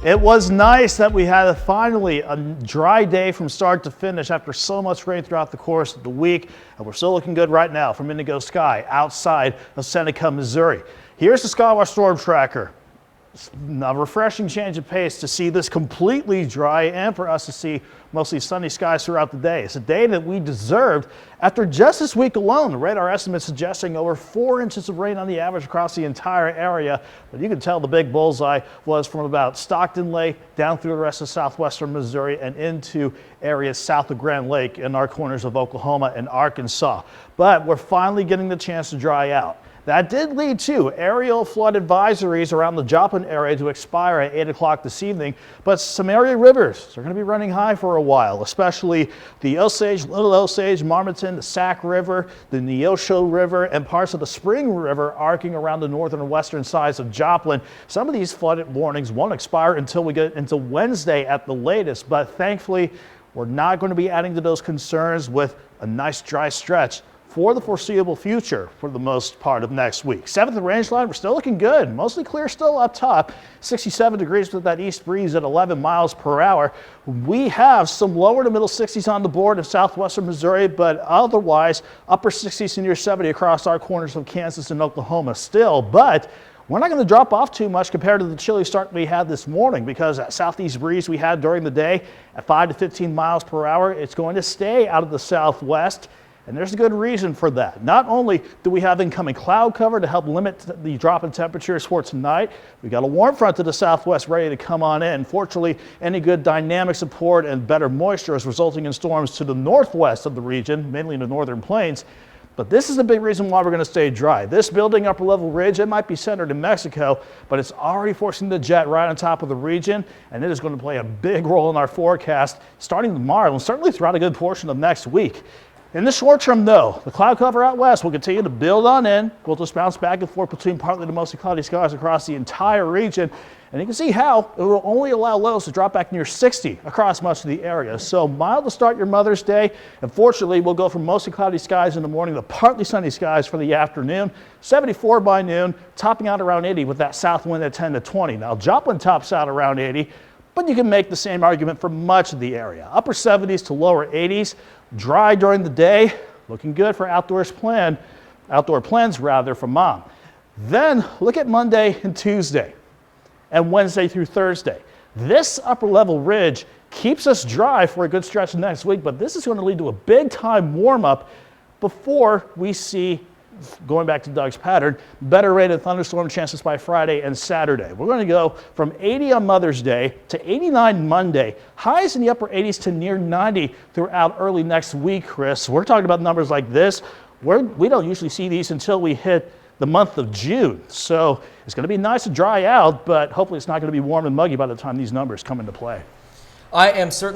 It was nice that we had finally a dry day from start to finish after so much rain throughout the course of the week, and we're still looking good right now from Indigo Sky outside of Seneca, Missouri. Here's the SkyWatch Storm Tracker. A refreshing change of pace to see this completely dry and for us to see mostly sunny skies throughout the day. It's a day that we deserved after just this week alone. The radar estimate suggesting over 4 inches of rain on the average across the entire area. But you can tell the big bullseye was from about Stockton Lake down through the rest of southwestern Missouri and into areas south of Grand Lake in our corners of Oklahoma and Arkansas. But we're finally getting the chance to dry out. That did lead to aerial flood advisories around the Joplin area to expire at 8 o'clock this evening, but some area rivers are going to be running high for a while, especially the Osage, Little Osage, Marmaton, the Sac River, the Neosho River, and parts of the Spring River arcing around the northern and western sides of Joplin. Some of these flood warnings won't expire until we get into Wednesday at the latest, but thankfully we're not going to be adding to those concerns with a nice dry stretch for the foreseeable future for the most part of next week. 7th range line, we're still looking good. Mostly clear still up top. 67 degrees with that east breeze at 11 miles per hour. We have some lower to middle 60s on the board of southwestern Missouri, but otherwise upper 60s to near 70 across our corners of Kansas and Oklahoma still. But we're not going to drop off too much compared to the chilly start we had this morning, because that southeast breeze we had during the day at 5 to 15 miles per hour, it's going to stay out of the southwest. And there's a good reason for that. Not only do we have incoming cloud cover to help limit the drop in temperatures for tonight, we got a warm front to the southwest ready to come on in. Fortunately, any good dynamic support and better moisture is resulting in storms to the northwest of the region, mainly in the northern plains. But this is a big reason why we're going to stay dry. This building upper level ridge, it might be centered in Mexico, but it's already forcing the jet right on top of the region, and it is going to play a big role in our forecast starting tomorrow and certainly throughout a good portion of next week. In the short term, though, the cloud cover out west will continue to build on in. We'll just bounce back and forth between partly to mostly cloudy skies across the entire region. And you can see how it will only allow lows to drop back near 60 across much of the area. So mild to start your Mother's Day. And fortunately, we'll go from mostly cloudy skies in the morning to partly sunny skies for the afternoon. 74 by noon, topping out around 80 with that south wind at 10 to 20. Now, Joplin tops out around 80. But you can make the same argument for much of the area. Upper 70s to lower 80s, dry during the day, looking good for outdoor plans rather for Mom. Then look at Monday and Tuesday and Wednesday through Thursday. This upper level ridge keeps us dry for a good stretch next week, but this is going to lead to a big time warm up before we see, going back to Doug's pattern, better rated thunderstorm chances by Friday and Saturday. We're going to go from 80 on Mother's Day to 89 Monday. Highs in the upper 80s to near 90 throughout early next week, Chris. We're talking about numbers like this. We don't usually see these until we hit the month of June. So it's going to be nice to dry out, but hopefully it's not going to be warm and muggy by the time these numbers come into play. I am certainly